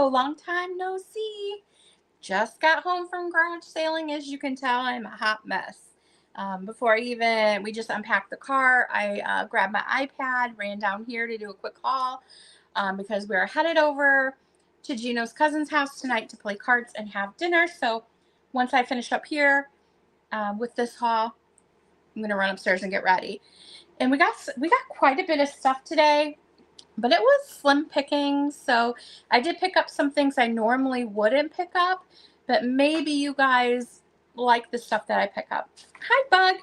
Hello, long time no see. Just got home from garage sailing. As you can tell, I'm a hot mess. We just unpacked the car. I grabbed my iPad, ran down here to do a quick haul because we're headed over to Gino's cousin's house tonight to play cards and have dinner. So once I finish up here with this haul, I'm gonna run upstairs and get ready. And we got quite a bit of stuff today, but it was slim pickings. So I did pick up some things I normally wouldn't pick up, but maybe you guys like the stuff that I pick up. Hi,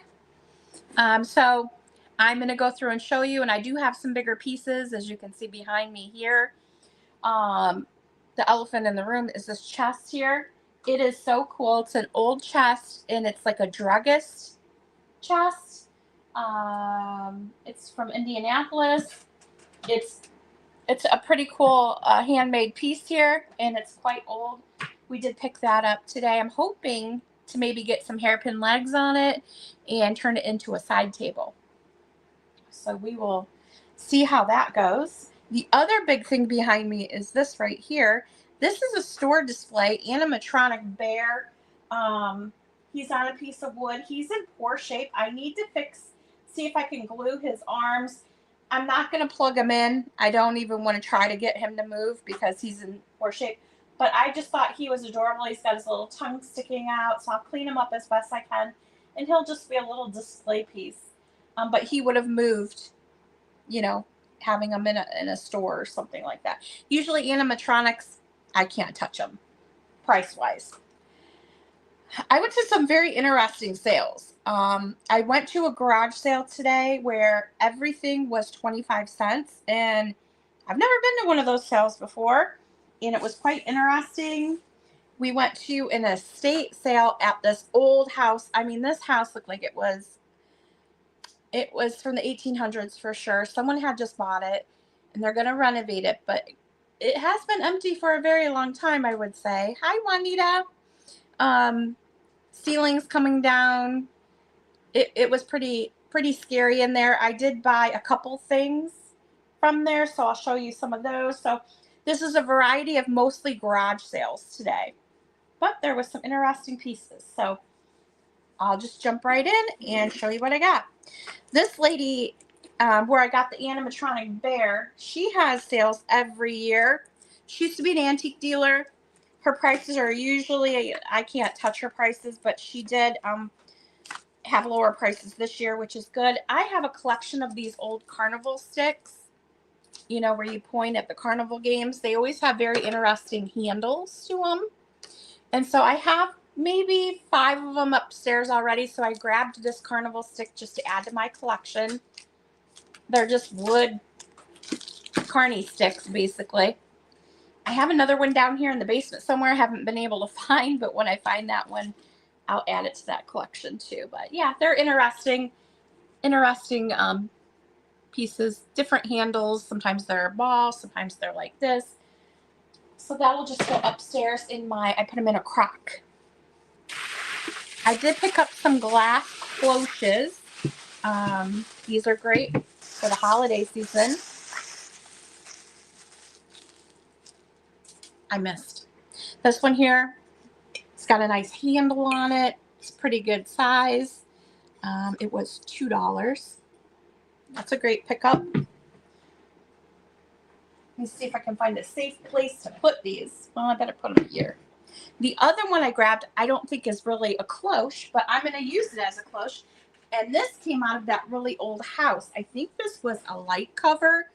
Bug. So I'm going to go through and show you, and I do have some bigger pieces, as you can see behind me here. The elephant in the room is this chest here. It is so cool. It's an old chest, and it's like a druggist chest. It's from Indianapolis. It's a pretty cool handmade piece here, and it's quite old. We did pick that up today. I'm hoping to maybe get some hairpin legs on it and turn it into a side table. So we will see how that goes. The other big thing behind me is this right here. This is a store display animatronic bear. He's on a piece of wood. He's in poor shape. I need to see if I can glue his arms. I'm not going to plug him in. I don't even want to try to get him to move because he's in poor shape. But I just thought he was adorable. He's got his little tongue sticking out, so I'll clean him up as best I can. And he'll just be a little display piece. But he would have moved, having him in a store or something like that. Usually animatronics, I can't touch them, price-wise. I went to some very interesting sales. I went to a garage sale today where everything was 25 cents, and I've never been to one of those sales before, and it was quite interesting. We went to an estate sale at this old house. I mean, this house looked like it was from the 1800s for sure. Someone had just bought it, and they're going to renovate it, but it has been empty for a very long time, I would say. Hi, Juanita. Ceilings coming down. It was pretty scary in there. I did buy a couple things from there, so I'll show you some of those. So this is a variety of mostly garage sales today, but there was some interesting pieces. So I'll just jump right in and show you what I got. This lady, where I got the animatronic bear, she has sales every year. She used to be an antique dealer. Her prices are usually, I can't touch her prices, but she did have lower prices this year, which is good. I have a collection of these old carnival sticks, where you point at the carnival games. They always have very interesting handles to them. And so I have maybe 5 of them upstairs already. So I grabbed this carnival stick just to add to my collection. They're just wood carny sticks, basically. I have another one down here in the basement somewhere I haven't been able to find, but when I find that one, I'll add it to that collection too. But yeah, they're interesting pieces, different handles. Sometimes they're balls, sometimes they're like this. So that'll just go upstairs I put them in a crock. I did pick up some glass cloches. These are great for the holiday season. I missed this one here. It's got a nice handle on it. It's pretty good size. It was $2. That's a great pickup. Let me see if I can find a safe place to put these. Well, I better put them here. The other one I grabbed, I don't think is really a cloche, but I'm going to use it as a cloche. And this came out of that really old house. I think this was a light cover.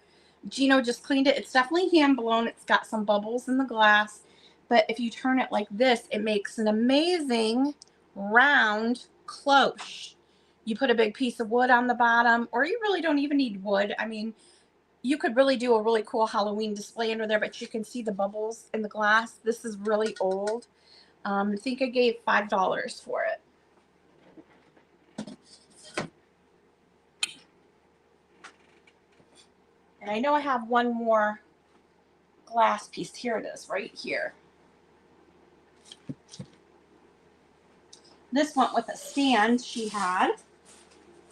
Gino just cleaned it. It's definitely hand blown. It's got some bubbles in the glass. But if you turn it like this, it makes an amazing round cloche. You put a big piece of wood on the bottom, or you really don't even need wood. I mean, you could really do a really cool Halloween display under there, but you can see the bubbles in the glass. This is really old. I think I gave $5 for it. And I know I have one more glass piece. Here it is, right here. This went with a stand she had.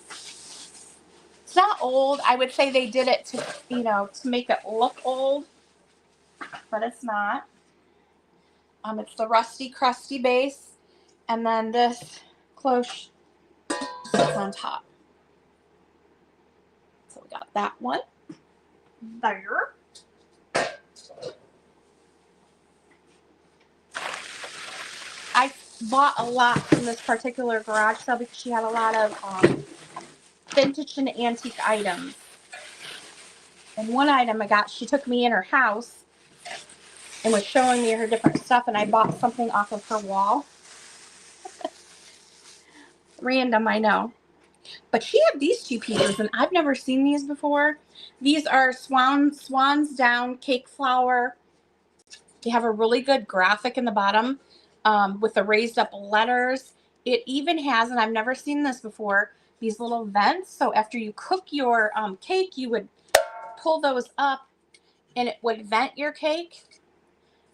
It's not old. I would say they did it to make it look old, but it's not. It's the Rusty Crusty base, and then this cloche sits on top. So we got that one there. I bought a lot from this particular garage sale because she had a lot of vintage and antique items. And one item I got, she took me in her house and was showing me her different stuff, and I bought something off of her wall. Random, I know. But she had these two pieces, and I've never seen these before. These are Swans Down cake flour. They have a really good graphic in the bottom with the raised up letters. It even has, and I've never seen this before, these little vents. So after you cook your cake, you would pull those up and it would vent your cake.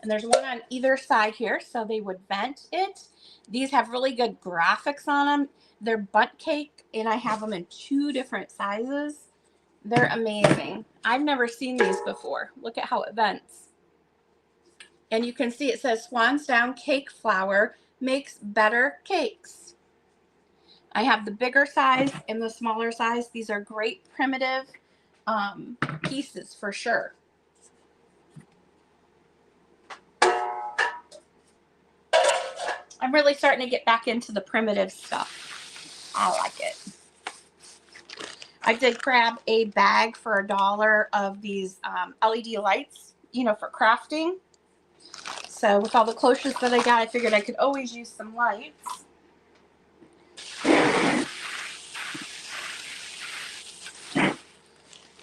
And there's one on either side here, so they would vent it. These have really good graphics on them. They're bundt cake, and I have them in 2 different sizes. They're amazing. I've never seen these before. Look at how it vents. And you can see it says Swans Down cake flour makes better cakes. I have the bigger size and the smaller size. These are great primitive pieces for sure. I'm really starting to get back into the primitive stuff. I like it. I did grab a bag for $1 of these LED lights, you know, for crafting. So with all the cloches that I got, I figured I could always use some lights.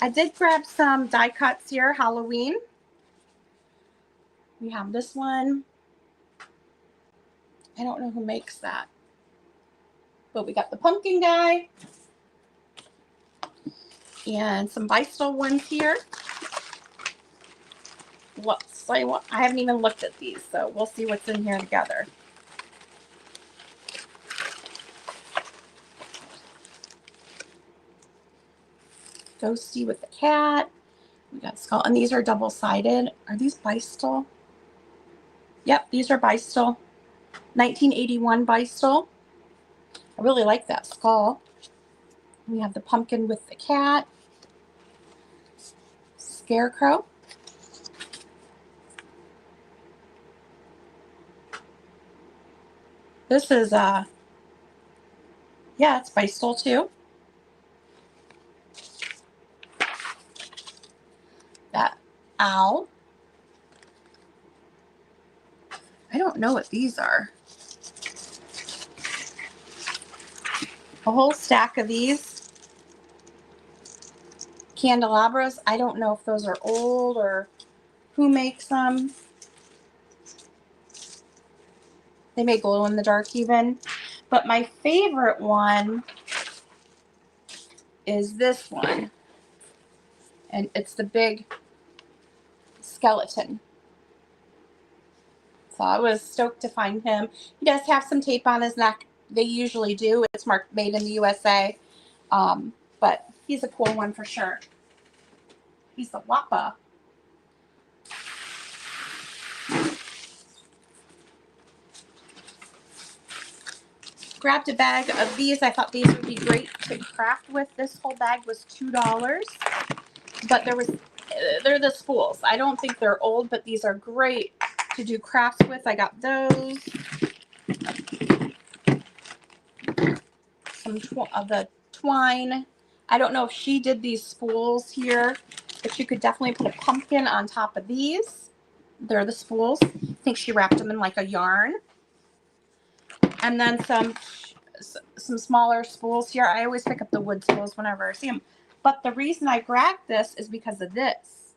I did grab some die cuts here, Halloween. We have this one. I don't know who makes that. But we got the pumpkin guy. And some Beistel ones here. I haven't even looked at these, so we'll see what's in here together. Ghosty with the cat. We got skull, and these are double-sided. Are these Beistel? Yep, these are Beistel. 1981 Beistel. I really like that skull. We have the pumpkin with the cat. Scarecrow. This is, yeah, it's Beistel too. That owl. I don't know what these are. A whole stack of these candelabras. I don't know if those are old or who makes them. They may glow in the dark even. But my favorite one is this one. And it's the big skeleton. So I was stoked to find him. He does have some tape on his neck. They usually do. It's marked made in the USA. But he's a cool one for sure. He's the Wappa. Grabbed a bag of these. I thought these would be great to craft with. This whole bag was $2. But they're the spools. I don't think they're old, but these are great to do crafts with. I got those. Some of the twine. I don't know if she did these spools here, but you could definitely put a pumpkin on top of these. They're the spools. I think she wrapped them in like a yarn. And then some smaller spools here. I always pick up the wood spools whenever I see them. But the reason I grabbed this is because of this.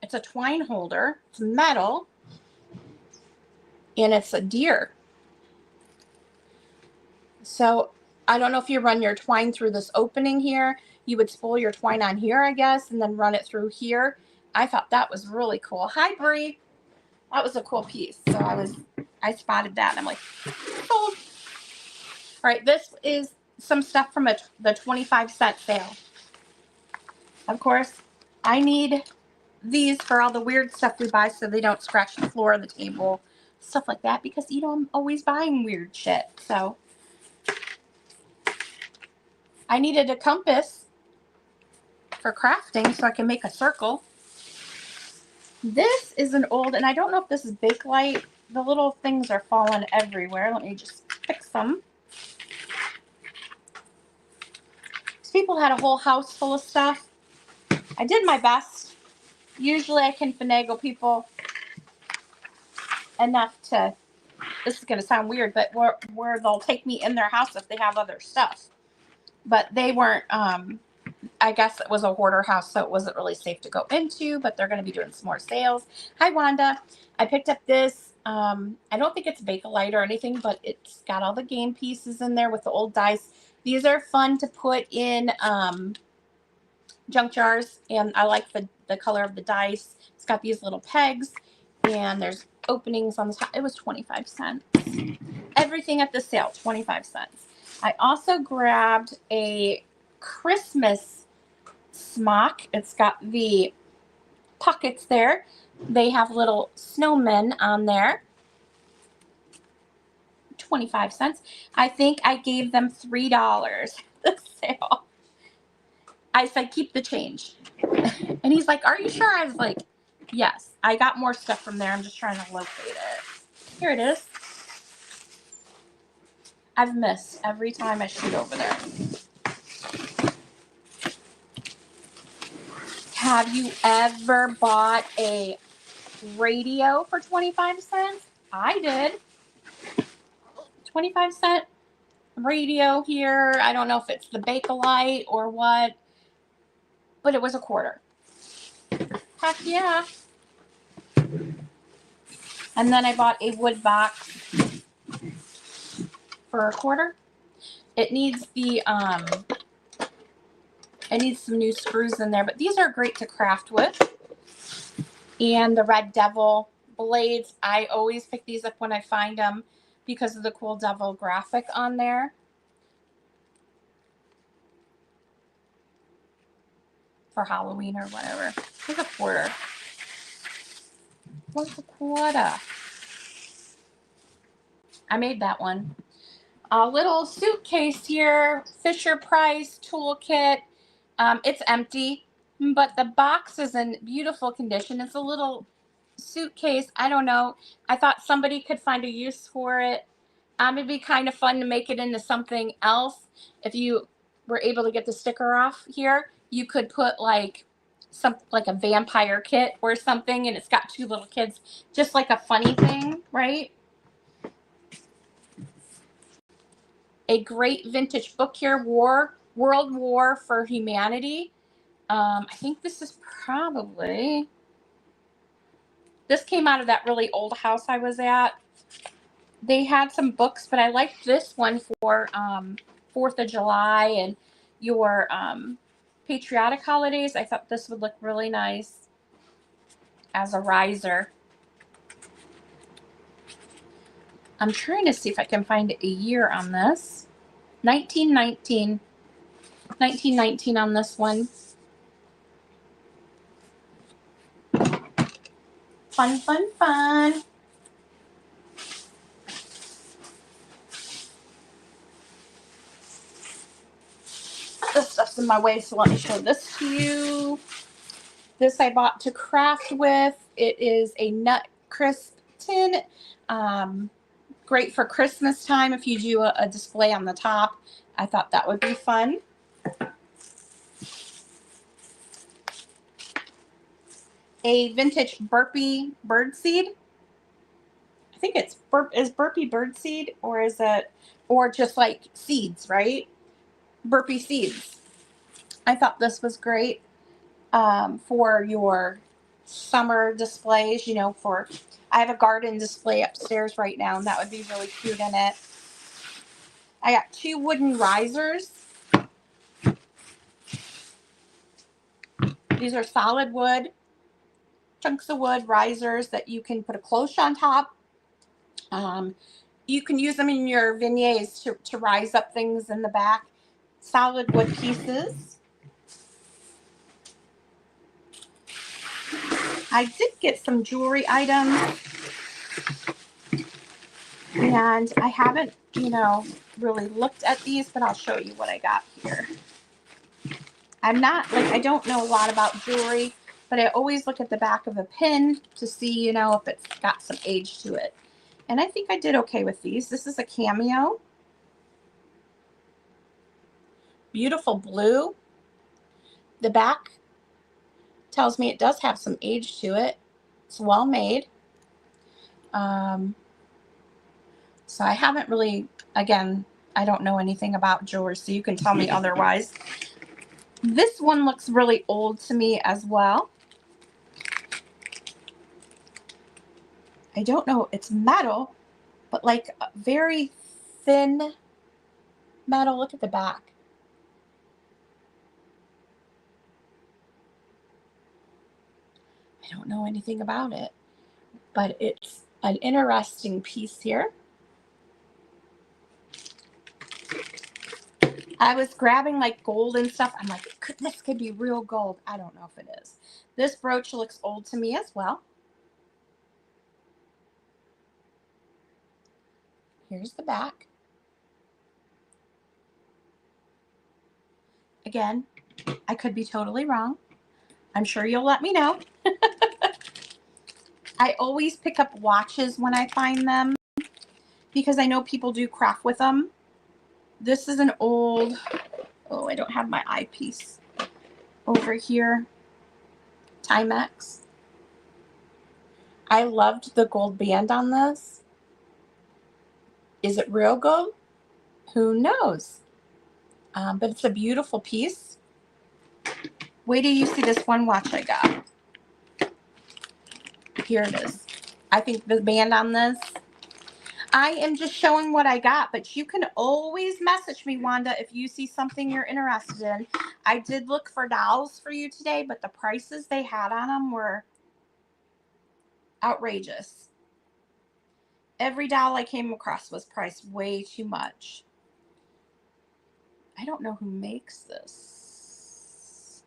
It's a twine holder. It's metal. And it's a deer. So I don't know if you run your twine through this opening here. You would spool your twine on here, I guess, and then run it through here. I thought that was really cool. Hi, Bree. That was a cool piece. So I spotted that and I'm like, sold. All right, this is some stuff from the 25-cent sale. Of course, I need these for all the weird stuff we buy so they don't scratch the floor of the table stuff like that, because, you know, I'm always buying weird shit. So I needed a compass for crafting so I can make a circle. This is an old, and I don't know if this is Bakelite. The little things are falling everywhere. Let me just fix them. These people had a whole house full of stuff. I did my best. Usually I can finagle people enough to, this is going to sound weird, but where they'll take me in their house if they have other stuff. But they weren't, I guess it was a hoarder house, so it wasn't really safe to go into, but they're going to be doing some more sales. Hi, Wanda. I picked up this. I don't think it's Bakelite or anything, but it's got all the game pieces in there with the old dice. These are fun to put in junk jars, and I like the color of the dice. It's got these little pegs, and there's openings on the top. It was 25 cents. Everything at the sale, 25 cents. I also grabbed a Christmas smock. It's got the pockets there. They have little snowmen on there. 25 cents. I think I gave them $3 the sale. I said, keep the change. And he's like, are you sure? I was like, yes. I got more stuff from there. I'm just trying to locate it. Here it is. I've missed every time I shoot over there. Have you ever bought a radio for 25 cents? I did. 25-cent radio here. I don't know if it's the Bakelite or what, but it was a quarter. Heck yeah. And then I bought a wood box for a quarter. It needs the it needs some new screws in there, but these are great to craft with. And the Red Devil blades, I always pick these up when I find them because of the cool devil graphic on there. For Halloween or whatever. It's a quarter. What's a quarter? I made that one. A little suitcase here, Fisher Price toolkit. It's empty, but the box is in beautiful condition. It's a little suitcase. I don't know. I thought somebody could find a use for it. It'd be kind of fun to make it into something else. If you were able to get the sticker off here, you could put like a vampire kit or something, and it's got two little kids, just like a funny thing, right? A great vintage book here, World War for Humanity. I think this is probably, this came out of that really old house I was at. They had some books, but I liked this one for 4th of July and your patriotic holidays. I thought this would look really nice as a riser. I'm trying to see if I can find a year on this. 1919 on this one. Fun, fun, fun. This stuff's in my way, so let me show this to you. This I bought to craft with. It is a nut crisp tin. Great for Christmas time if you do a display on the top. I thought that would be fun. A vintage Burpee birdseed. I think it's is Burpee birdseed, or is it, or just like seeds, right? Burpee seeds. I thought this was great for your summer displays, you know, I have a garden display upstairs right now, and that would be really cute in it. I got 2 wooden risers. These are solid wood, chunks of wood risers that you can put a cloche on top. You can use them in your vignettes to rise up things in the back. Solid wood pieces. I did get some jewelry items. And I haven't, really looked at these, but I'll show you what I got here. I'm not, I don't know a lot about jewelry, but I always look at the back of a pin to see, if it's got some age to it. And I think I did okay with these. This is a cameo. Beautiful blue. The back tells me it does have some age to it. It's well made. So I haven't really, again, I don't know anything about jewelry, so you can tell me otherwise. This one looks really old to me as well. I don't know, it's metal, but like a very thin metal. Look at the back. I don't know anything about it, but it's an interesting piece here. I was grabbing like gold and stuff. I'm like, this could be real gold. I don't know if it is. This brooch looks old to me as well. Here's the back. Again, I could be totally wrong. I'm sure you'll let me know. I always pick up watches when I find them because I know people do craft with them. This is an old, oh, I don't have my eyepiece over here. Timex. I loved the gold band on this. Is it real gold? Who knows? But it's a beautiful piece. Wait till you see this one watch I got. Here it is. I think the band on this, I am just showing what I got, but you can always message me, Wanda, if you see something you're interested in. I did look for dolls for you today, but the prices they had on them were outrageous. Every doll I came across was priced way too much. I don't know who makes this.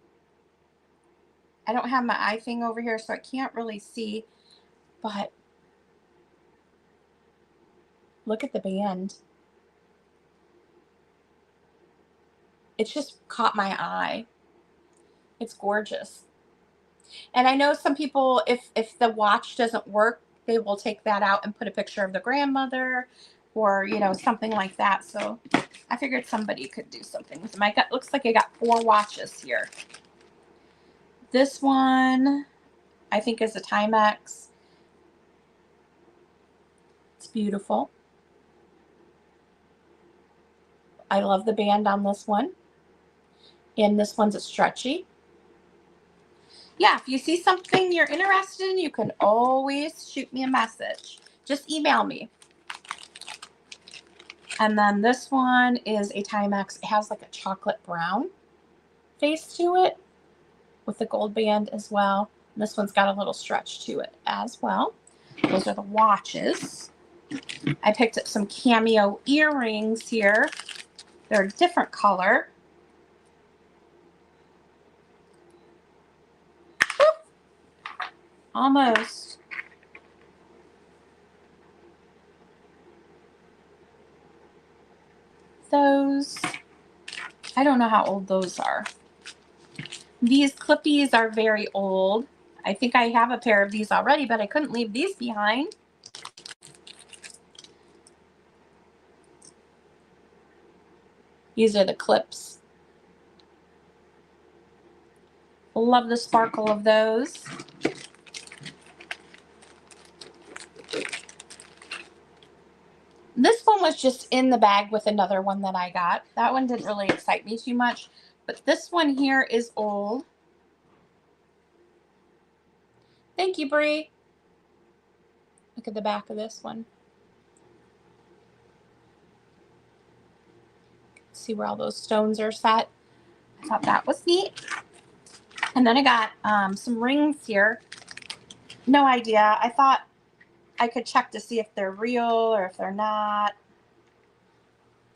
I don't have my eye thing over here, so I can't really see, but look at the band. It's just caught my eye. It's gorgeous. And I know some people, if the watch doesn't work, they will take that out and put a picture of the grandmother or, something like that. So I figured somebody could do something with them. Looks like I got 4 watches here. This one, I think, is a Timex. It's beautiful. I love the band on this one. And this one's a stretchy. Yeah, if you see something you're interested in, you can always shoot me a message. Just email me. And then this one is a Timex. It has like a chocolate brown face to it with the gold band as well. And this one's got a little stretch to it as well. Those are the watches. I picked up some cameo earrings here. They're a different color. Almost. Those, I don't know how old those are. These clippies are very old. I think I have a pair of these already, but I couldn't leave these behind. These are the clips. Love the sparkle of those. This one was just in the bag with another one that I got. That one didn't really excite me too much, but this one here is old. Thank you, Bree. Look at the back of this one. See where all those stones are set. I thought that was neat. And then I got some rings here. No idea. I thought I could check to see if they're real or if they're not.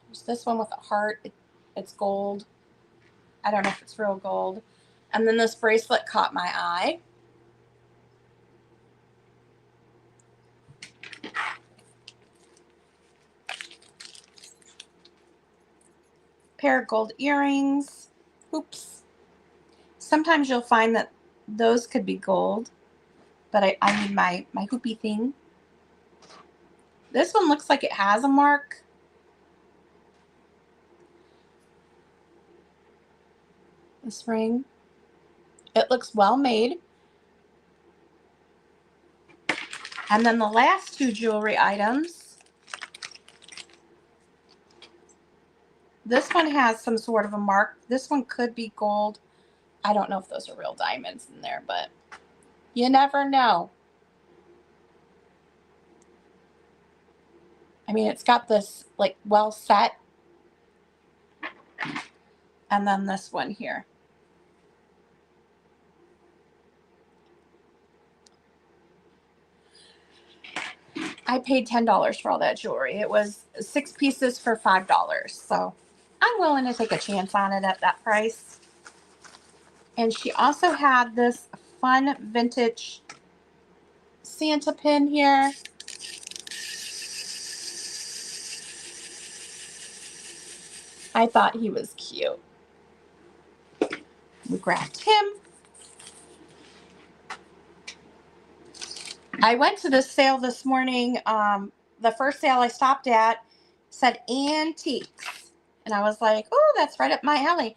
There's this one with a heart. It's gold. I don't know if it's real gold. And then this bracelet caught my eye. pair of gold earrings. Oops. Sometimes you'll find that those could be gold, but I need my hoopy thing. This one looks like it has a mark. This ring. It looks well made. And then the last two jewelry items. This one has some sort of a mark. This one could be gold. I don't know if those are real diamonds in there, but you never know. I mean, it's got this like well set. And then this one here. I paid $10 for all that jewelry. It was 6 pieces for $5. So I'm willing to take a chance on it at that price. And she also had this fun vintage Santa pin here. I thought he was cute. We grabbed him. I went to this sale this morning. The first sale I stopped at said antiques. And I was like, oh, that's right up my alley.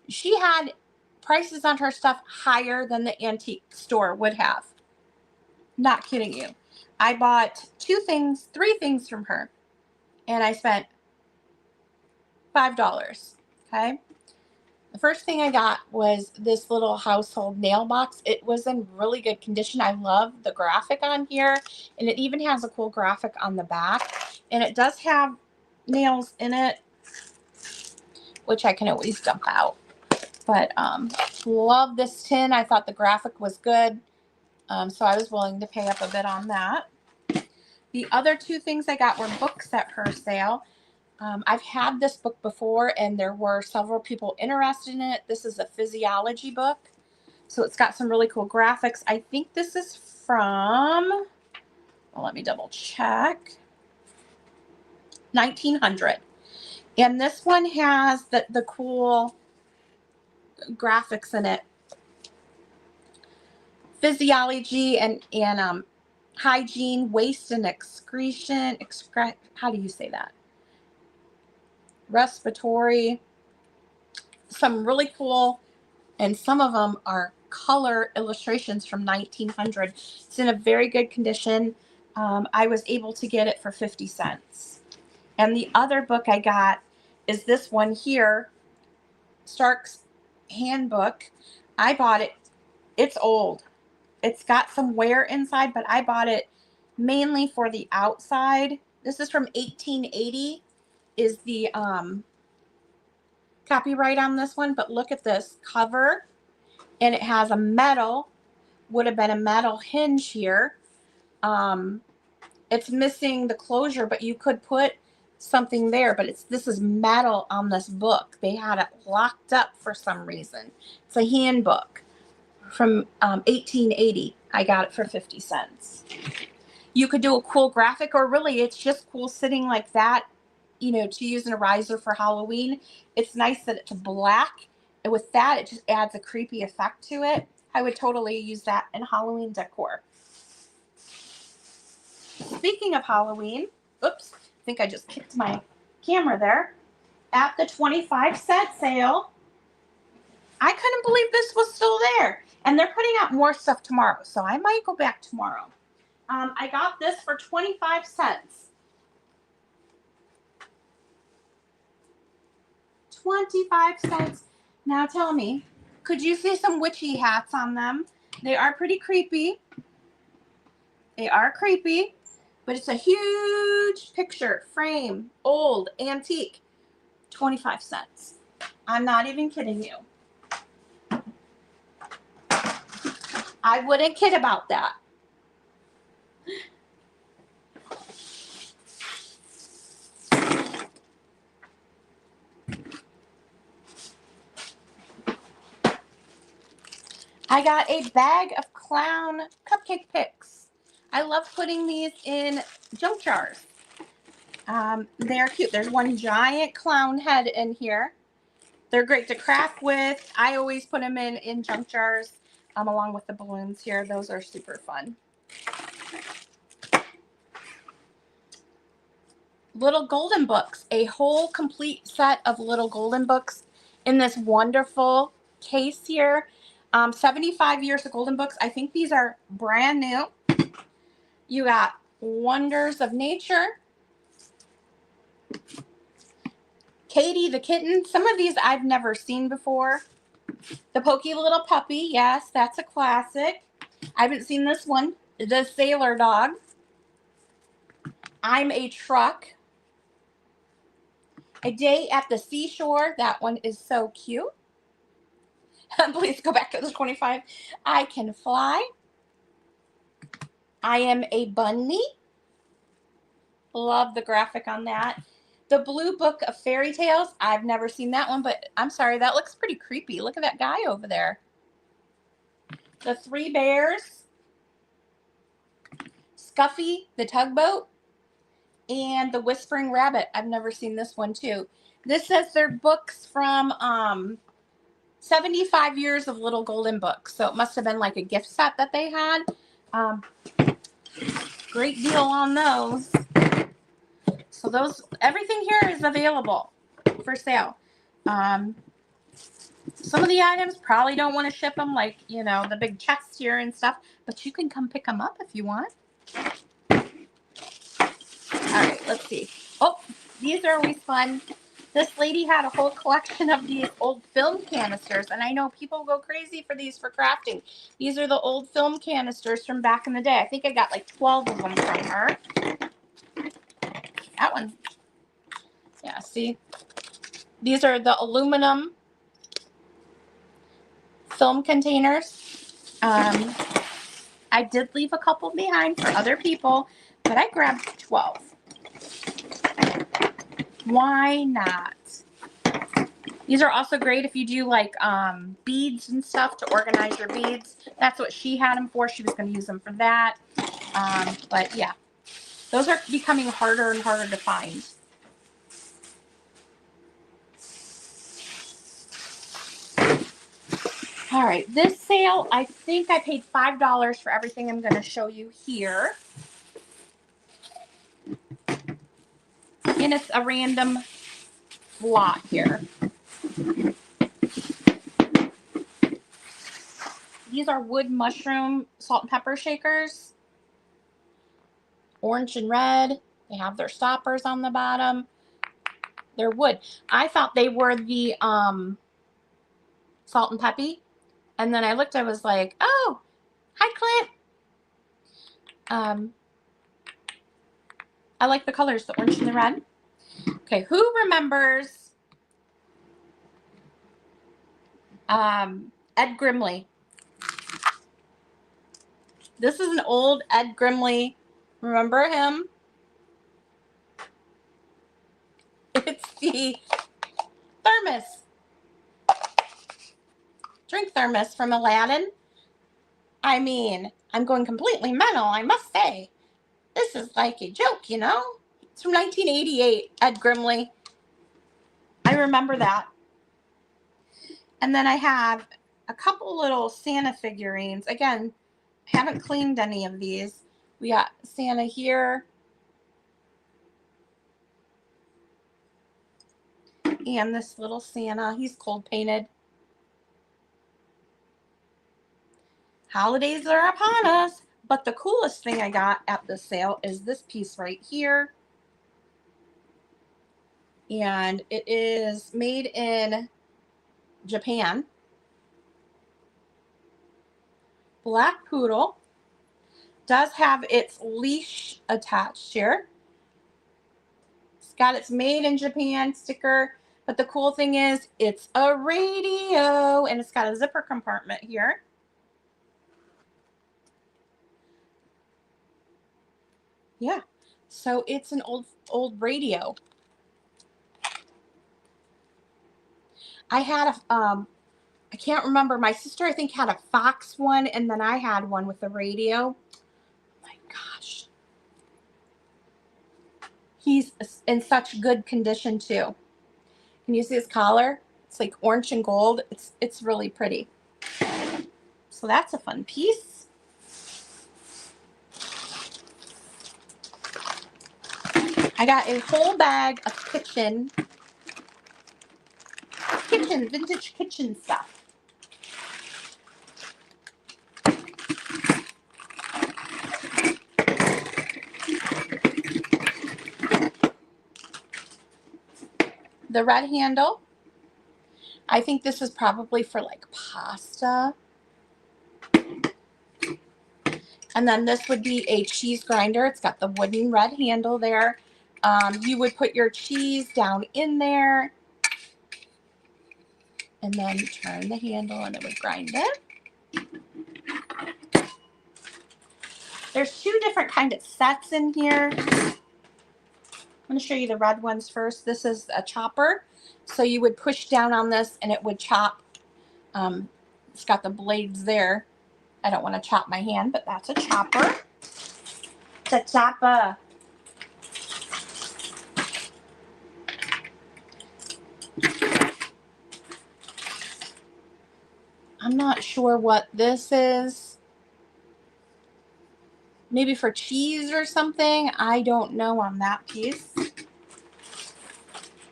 She had prices on her stuff higher than the antique store would have. Not kidding you. I bought 3 things from her. And I spent $5. Okay. The first thing I got was this little household nail box. It was in really good condition. I love the graphic on here. And it even has a cool graphic on the back. And it does have nails in it, which I can always dump out. But love this tin. I thought the graphic was good. So I was willing to pay up a bit on that. The other 2 things I got were books at her sale. I've had this book before, and there were several people interested in it. This is a physiology book. So it's got some really cool graphics. I think this is from, well, let me double check, 1900. And this one has the cool graphics in it. Physiology and hygiene, waste and excretion, how do you say that? Respiratory, some really cool, and some of them are color illustrations from 1900. It's in a very good condition. I was able to get it for 50 cents. And the other book I got is this one here, Stark's Handbook. I bought it. It's old. It's got some wear inside, but I bought it mainly for the outside. This is from 1880 is the copyright on this one, but look at this cover, and it has a metal, would have been a metal hinge here. It's missing the closure, but you could put something there, but this is metal on this book. They had it locked up for some reason. It's a handbook from 1880. I got it for 50 cents. You could do a cool graphic, or really it's just cool sitting like that, you know, to use in a riser for Halloween. It's nice that it's black, and with that it just adds a creepy effect to it. I would totally use that in Halloween decor. Speaking of Halloween, oops, I think I just kicked my camera there. At the 25-cent sale, I couldn't believe this was still there. And they're putting out more stuff tomorrow, so I might go back tomorrow. I got this for 25 cents. 25 cents. Now tell me, could you see some witchy hats on them? They are pretty creepy. They are creepy, but it's a huge picture frame, old, antique. 25 cents. I'm not even kidding you. I wouldn't kid about that. I got a bag of clown cupcake picks. I love putting these in junk jars. They're cute. There's one giant clown head in here. They're great to craft with. I always put them in junk jars along with the balloons here. Those are super fun. Little Golden Books, a whole complete set of Little Golden Books in this wonderful case here. 75 years of Golden Books. I think these are brand new. You got Wonders of Nature, Katie the Kitten. Some of these I've never seen before. The Pokey Little Puppy. Yes, that's a classic. I haven't seen this one. The Sailor Dog. I'm a Truck. A Day at the Seashore. That one is so cute. Please go back to the 25. I Can Fly. I Am a Bunny. Love the graphic on that. The Blue Book of Fairy Tales. I've never seen that one, but I'm sorry, that looks pretty creepy. Look at that guy over there. The Three Bears. Scuffy the Tugboat. And The Whispering Rabbit. I've never seen this one too. This says they're books from 75 years of Little Golden Books. So it must have been like a gift set that they had. Great deal on those. So everything here is available for sale. Some of the items probably don't want to ship them, like, you know, the big chest here and stuff, but you can come pick them up if you want. All right, let's see. Oh, these are always fun. This lady had a whole collection of these old film canisters, and I know people go crazy for these for crafting. These are the old film canisters from back in the day. I think I got like 12 of them from her. That one. Yeah, see? These are the aluminum film containers. I did leave a couple behind for other people, but I grabbed 12. Why not? These are also great if you do like beads and stuff to organize your beads. That's what she had them for. She was going to use them for that. But yeah, those are becoming harder and harder to find. All right, this sale, I think I paid $5 for everything I'm going to show you here. And it's a random lot here. These are wood mushroom salt and pepper shakers. Orange and red. They have their stoppers on the bottom. They're wood. I thought they were the salt and peppy. And then I looked, I was like, oh, hi, Clint. I like the colors, the orange and the red. Okay, who remembers Ed Grimley? This is an old Ed Grimley. Remember him? It's the thermos. Drink thermos from Aladdin. I mean, I'm going completely mental, I must say. This is like a joke, you know? It's from 1988, Ed Grimley. I remember that. And then I have a couple little Santa figurines. Again, haven't cleaned any of these. We got Santa here. And this little Santa. He's cold painted. Holidays are upon us. But the coolest thing I got at the sale is this piece right here. And it is made in Japan. Black poodle. Does have its leash attached here. It's got its made in Japan sticker. But the cool thing is it's a radio. And it's got a zipper compartment here. Yeah, so it's an old radio. I had a I can't remember. My sister, I think, had a Fox one, and then I had one with a radio. Oh my gosh, He's in such good condition too. Can you see his collar? It's like orange and gold. It's really pretty. So that's a fun piece. I got a whole bag of vintage kitchen stuff. The red handle. I think this is probably for like pasta. And then this would be a cheese grinder. It's got the wooden red handle there. You would put your cheese down in there and then turn the handle and it would grind it. There's two different kind of sets in here. I'm going to show you the red ones first. This is a chopper. So you would push down on this and it would chop. It's got the blades there. I don't want to chop my hand, but that's a chopper. It's a chopper. I'm not sure what this is. Maybe for cheese or something. I don't know on that piece.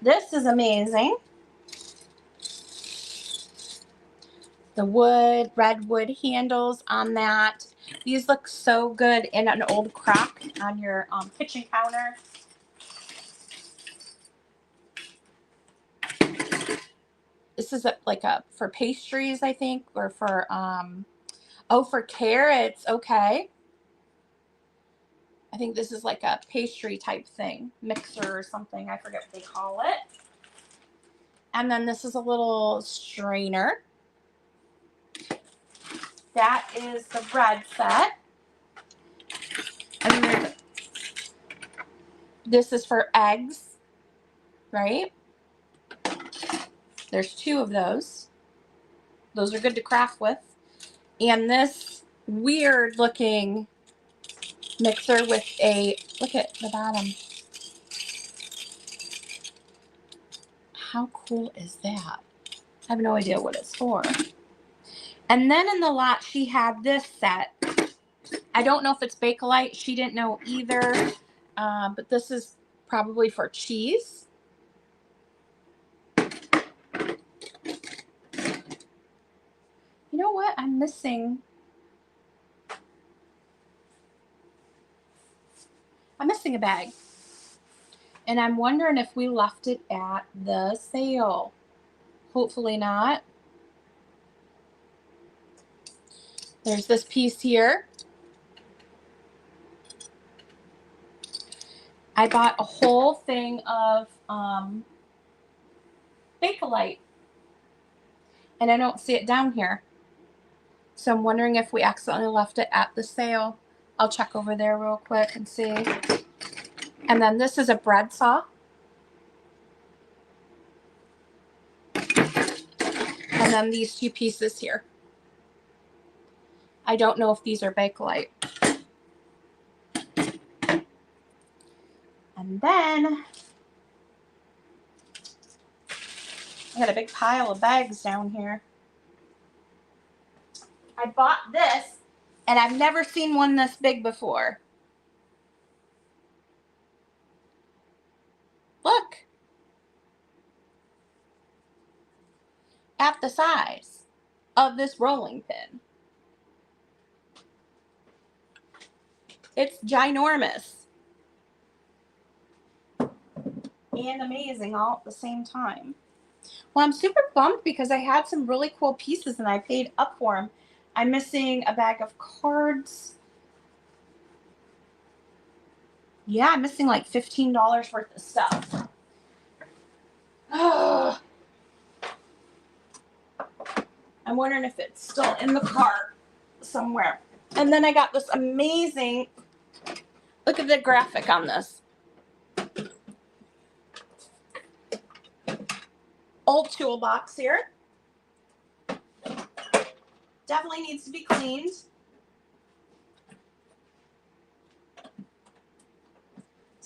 This is amazing. The red wood handles on that. These look so good in an old crock on your kitchen counter. This is for pastries, I think, or for, for carrots. Okay. I think this is like a pastry type thing, mixer or something. I forget what they call it. And then this is a little strainer. That is the bread set. And then this is for eggs, right? There's two of those. Those are good to craft with. And this weird looking mixer with look at the bottom. How cool is that? I have no idea what it's for. And then in the lot, she had this set. I don't know if it's Bakelite. She didn't know either. But this is probably for cheese. You know what? I'm missing a bag. And I'm wondering if we left it at the sale. Hopefully not. There's this piece here. I bought a whole thing of Bakelite. And I don't see it down here. So I'm wondering if we accidentally left it at the sale. I'll check over there real quick and see. And then this is a bread saw. And then these two pieces here. I don't know if these are Bakelite. And then I got a big pile of bags down here. I bought this, and I've never seen one this big before. Look. At the size of this rolling pin. It's ginormous. And amazing all at the same time. Well, I'm super bummed because I had some really cool pieces and I paid up for them. I'm missing a bag of cards. Yeah, I'm missing like $15 worth of stuff. Oh. I'm wondering if it's still in the cart somewhere. And then I got this amazing, look at the graphic on this. Old toolbox here. Definitely needs to be cleaned.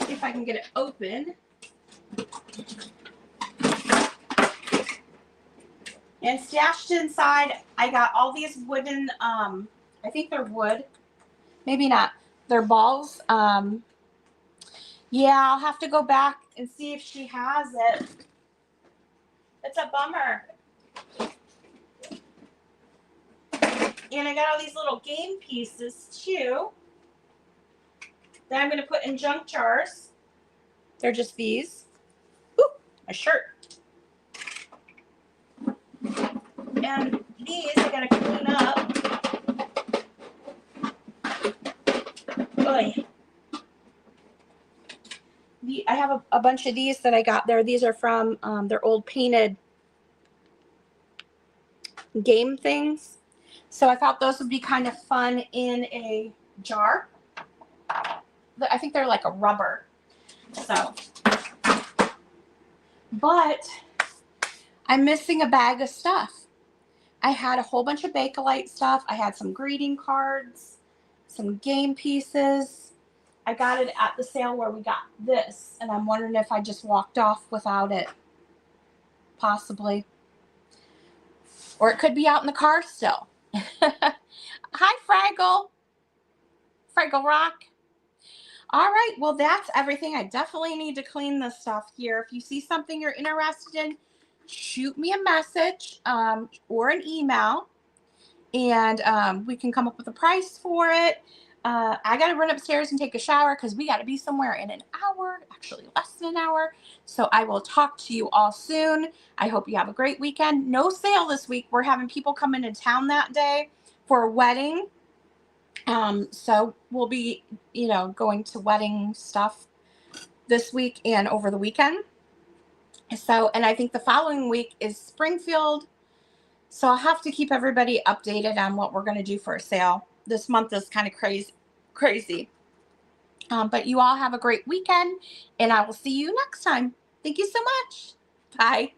see if I can get it open. And stashed inside, I got all these wooden, I think they're wood. Maybe not. They're balls. Yeah, I'll have to go back and see if she has it. It's a bummer. And I got all these little game pieces too that I'm going to put in junk jars. They're just these. Ooh, my shirt. And these I got to clean up. Oy. I have a bunch of these that I got there. These are from their old painted game things. So I thought those would be kind of fun in a jar. I think they're like a rubber. So, but I'm missing a bag of stuff. I had a whole bunch of Bakelite stuff. I had some greeting cards, some game pieces. I got it at the sale where we got this, and I'm wondering if I just walked off without it. Possibly. Or it could be out in the car still. Hi, Fraggle. Fraggle Rock. All right, well, that's everything. I definitely need to clean this stuff here. If you see something you're interested in, shoot me a message or an email, and we can come up with a price for it. I got to run upstairs and take a shower because we got to be somewhere in an hour, actually less than an hour. So I will talk to you all soon. I hope you have a great weekend. No sale this week. We're having people come into town that day for a wedding. So we'll be, going to wedding stuff this week and over the weekend. So, and I think the following week is Springfield. So I'll have to keep everybody updated on what we're going to do for a sale. This month is kind of crazy. But you all have a great weekend, and I will see you next time. Thank you so much. Bye.